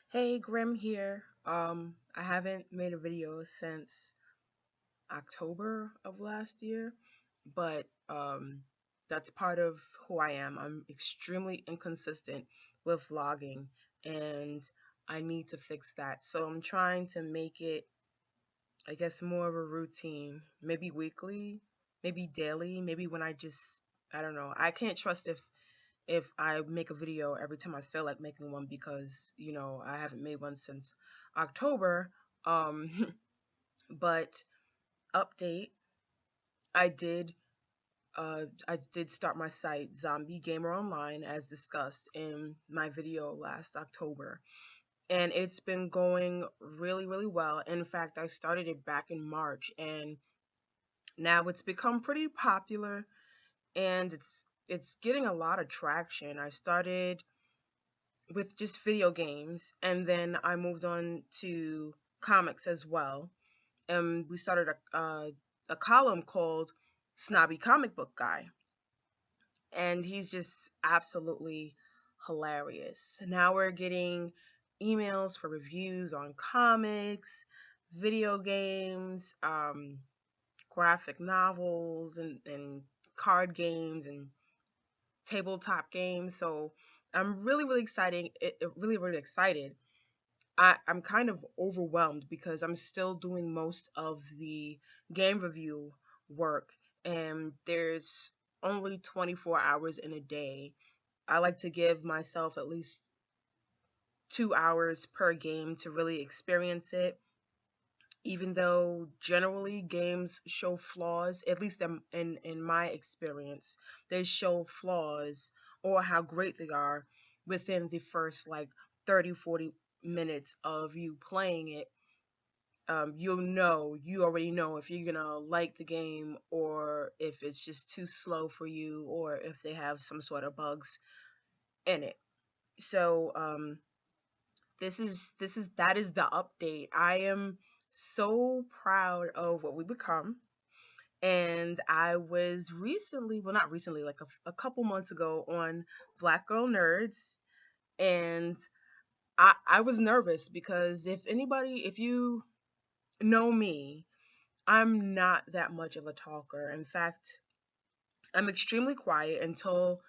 Hey, Grim here. I haven't made a video since October of last year, but that's part of who I am. I'm extremely inconsistent with vlogging, and I need to fix that. So I'm trying to make it, I guess, more of a routine, maybe weekly, maybe daily, maybe when I don't know. I can't trust if I make a video every time I feel like making one because, I haven't made one since October. Um, but update, I did I did start my site Zombie Gamer Online as discussed in my video last October. And it's been going really, really well. In fact, I started it back in March and now it's become pretty popular and it's getting a lot of traction. I started with just video games, and then I moved on to comics as well. And we started a column called Snobby Comic Book Guy, and he's just absolutely hilarious. Now we're getting emails for reviews on comics, video games, graphic novels, and card games and tabletop games. So I'm really, really excited. Really, really excited. I'm kind of overwhelmed because I'm still doing most of the game review work, and there's only 24 hours in a day. I like to give myself at least 2 hours per game to really experience it, even though generally games show flaws, at least in my experience, they show flaws or how great they are within the first like 30, 40 minutes of you playing it. You already know if you're gonna like the game or if it's just too slow for you or if they have some sort of bugs in it. So that is the update. I am so proud of what we become. And I was recently, well, not recently, like a couple months ago on Black Girl Nerds, and I was nervous because if you know me, I'm not that much of a talker. In fact, I'm extremely quiet until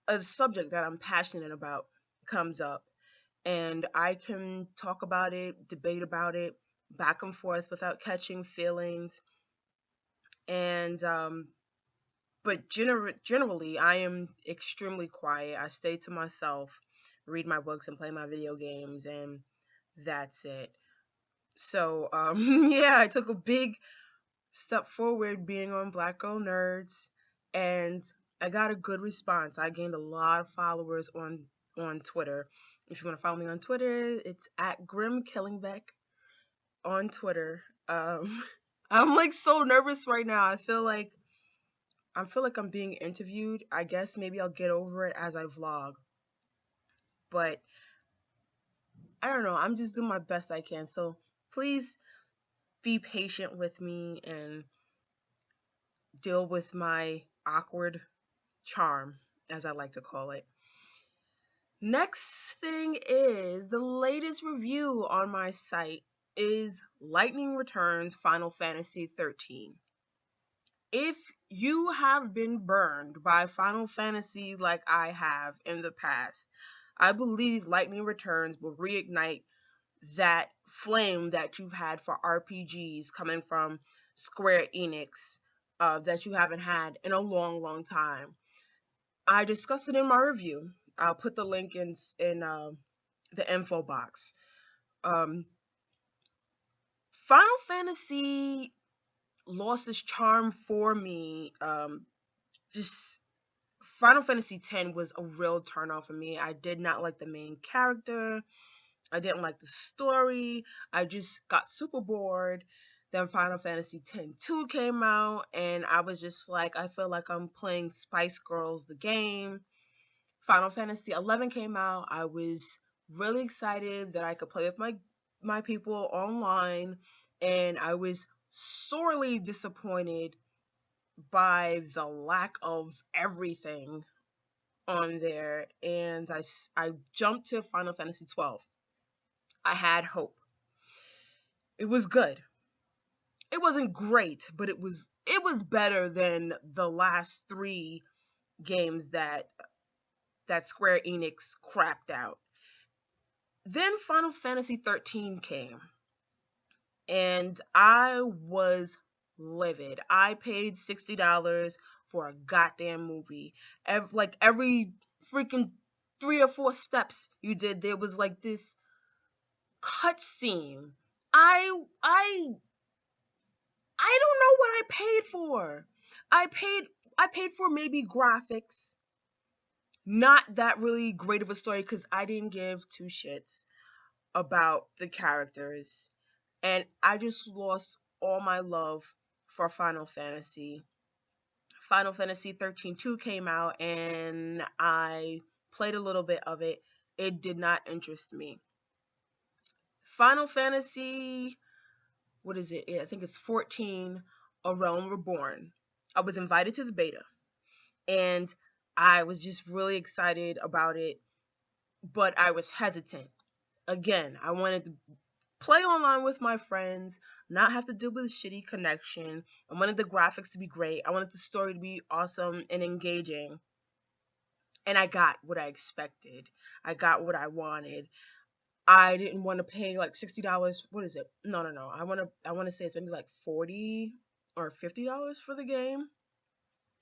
a subject that I'm passionate about comes up. And I can talk about it, debate about it, back and forth without catching feelings. And but generally, I am extremely quiet. I stay to myself, read my books, and play my video games, and that's it. So yeah, I took a big step forward being on Black Girl Nerds, and I got a good response. I gained a lot of followers on Twitter. If you want to follow me on Twitter, it's at Grim Killingbeck on Twitter. I'm like so nervous right now. I feel like I'm being interviewed. I guess maybe I'll get over it as I vlog, but I don't know. I'm just doing my best I can. So please be patient with me and deal with my awkward charm, as I like to call it. Next thing is the latest review on my site is Lightning Returns Final Fantasy 13. If you have been burned by Final Fantasy like I have in the past, I believe Lightning Returns will reignite that flame that you've had for RPGs coming from Square Enix that you haven't had in a long, long time. I discussed it in my review. I'll put the link in the info box. Um, Final Fantasy lost its charm for me. Just Final Fantasy X was a real turn off for me. I did not like the main character. I didn't like the story. I just got super bored. Then Final Fantasy X-2 came out, and I was just like, I feel like I'm playing Spice Girls, the game. Final Fantasy 11 came out. I was really excited that I could play with my people online, and I was sorely disappointed by the lack of everything on there, and I jumped to Final Fantasy 12. I had hope. It was good. It wasn't great, but it was better than the last 3 games that Square Enix crapped out. Then Final Fantasy 13 came, and I was livid. I paid $60 for a goddamn movie. Every freaking 3 or 4 steps you did, there was like this cutscene. I I I don't know what I paid for. I paid I paid for maybe graphics, not that really great of a story because I didn't give 2 shits about the characters, and I just lost all my love for Final Fantasy. Final Fantasy 13 2 came out, and I played a little bit of it. It did not interest me. Final Fantasy, what is it? I think it's 14, A Realm Reborn. I was invited to the beta, and I was just really excited about it, but I was hesitant. Again, I wanted to play online with my friends, not have to deal with a shitty connection. I wanted the graphics to be great. I wanted the story to be awesome and engaging. And I got what I expected. I got what I wanted. I didn't want to pay like $60. What is it? No, no, no. I want to say it's maybe like 40 or $50 for the game.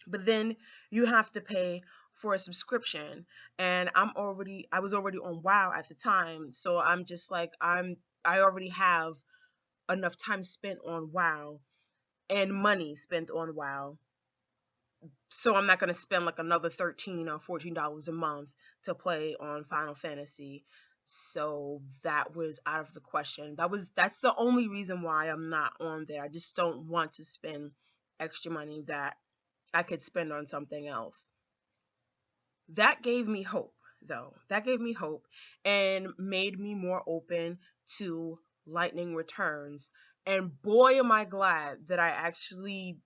But then you have to pay for a subscription, and I was already on WoW at the time, so I'm just like I already have enough time spent on WoW and money spent on WoW. So I'm not going to spend like another $13 or $14 a month to play on Final Fantasy. So that was out of the question. That's the only reason why I'm not on there. I just don't want to spend extra money that I could spend on something else. That gave me hope, though. That gave me hope and made me more open to Lightning Returns. And boy, am I glad that I actually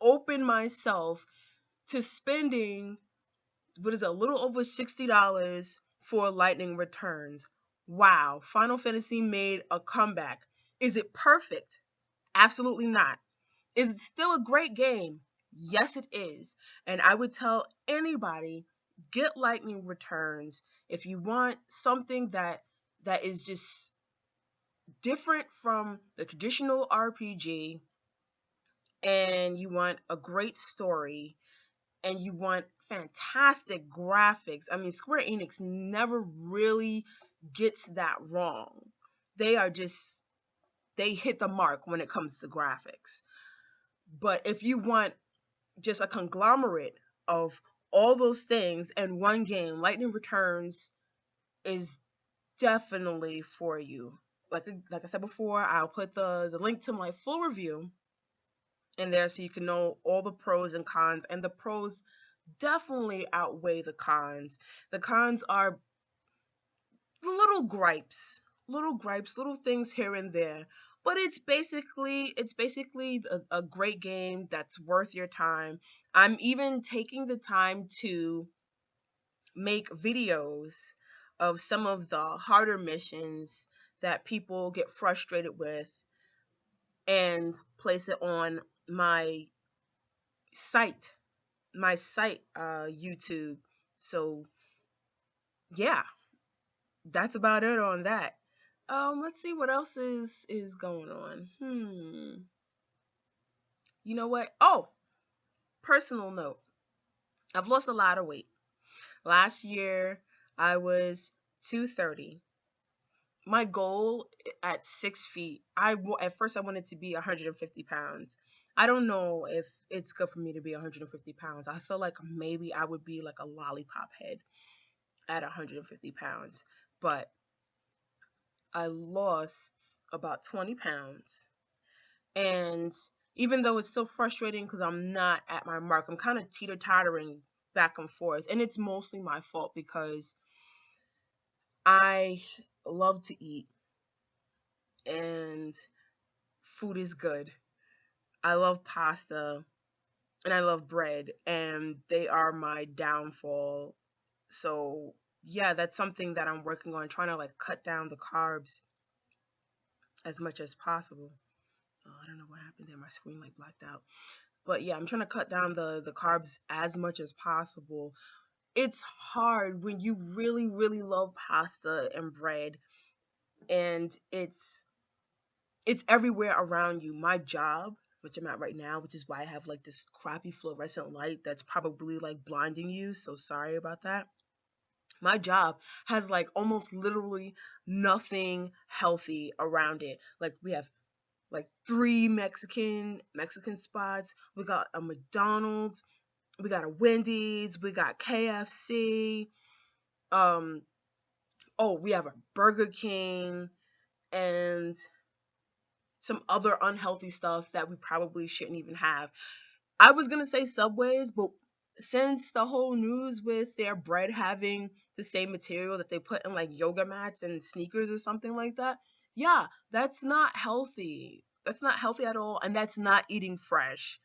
opened myself to spending, what is it, a little over $60 for Lightning Returns. Wow, Final Fantasy made a comeback. Is it perfect? Absolutely not. Is it still a great game? Yes, it is. And I would tell anybody, get Lightning Returns if you want something that is just different from the traditional RPG, and you want a great story, and you want fantastic graphics. I mean, Square Enix never really gets that wrong. They are just, they hit the mark when it comes to graphics. But if you want just a conglomerate of all those things in one game, Lightning Returns is definitely for you. Like I said before, I'll put the link to my full review in there so you can know all the pros and cons, and the pros definitely outweigh the cons. The cons are little gripes, little things here and there. But it's basically a great game that's worth your time. I'm even taking the time to make videos of some of the harder missions that people get frustrated with and place it on my site, YouTube. So yeah, that's about it on that. Let's see what else is going on. You know what? Oh, personal note. I've lost a lot of weight. Last year I was 230. My goal at 6 feet, at first I wanted to be 150 pounds. I don't know if it's good for me to be 150 pounds. I feel like maybe I would be like a lollipop head at 150 pounds. But I lost about 20 pounds. And even though it's so frustrating because I'm not at my mark, I'm kind of teeter-tottering back and forth. And it's mostly my fault because I love to eat and food is good. I love pasta. and I love bread, and they are my downfall. So yeah, that's something that I'm working on, trying to like cut down the carbs as much as possible. Oh, I don't know what happened there. My screen like blacked out. But yeah, I'm trying to cut down the carbs as much as possible. It's hard when you really, really love pasta and bread, and it's everywhere around you. My job, which I'm at right now, which is why I have like this crappy fluorescent light that's probably like blinding you, so sorry about that. My job has like almost literally nothing healthy around it. Like we have like three Mexican spots. We got a McDonald's, we got a Wendy's, we got KFC. Um oh, we have a Burger King and some other unhealthy stuff that we probably shouldn't even have. I was gonna say Subways, but since the whole news with their bread having the same material that they put in like yoga mats and sneakers or something like that, yeah, that's not healthy. That's not healthy at all, and that's not eating fresh.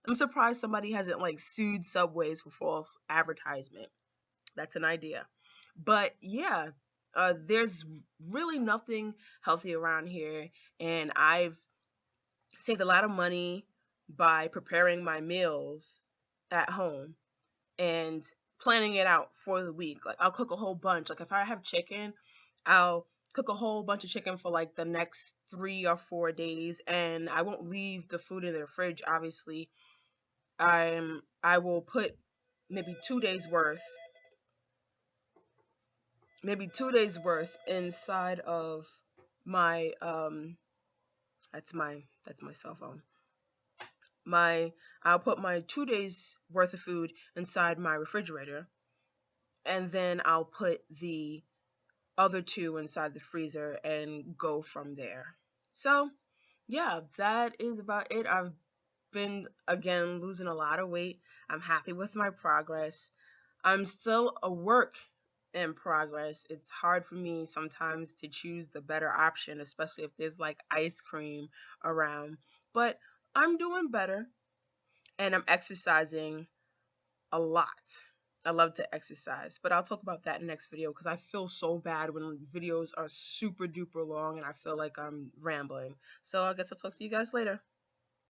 I'm surprised somebody hasn't like sued Subways for false advertisement. That's an idea. But yeah, there's really nothing healthy around here, and I've saved a lot of money by preparing my meals at home and planning it out for the week. Like I'll cook a whole bunch. Like if I have chicken, I'll cook a whole bunch of chicken for like the next 3 or 4 days, and I won't leave the food in the fridge. Obviously, I will put maybe 2 days worth, maybe 2 days worth inside of my that's my cell phone. My I'll put my 2 days worth of food inside my refrigerator, and then I'll put the other two inside the freezer and go from there. So yeah, that is about it. I've been again losing a lot of weight. I'm happy with my progress. I'm still a work in progress. It's hard for me sometimes to choose the better option, especially if there's like ice cream around. But I'm doing better, and I'm exercising a lot. I love to exercise, but I'll talk about that in the next video because I feel so bad when videos are super duper long and I feel like I'm rambling. So I guess I'll talk to you guys later.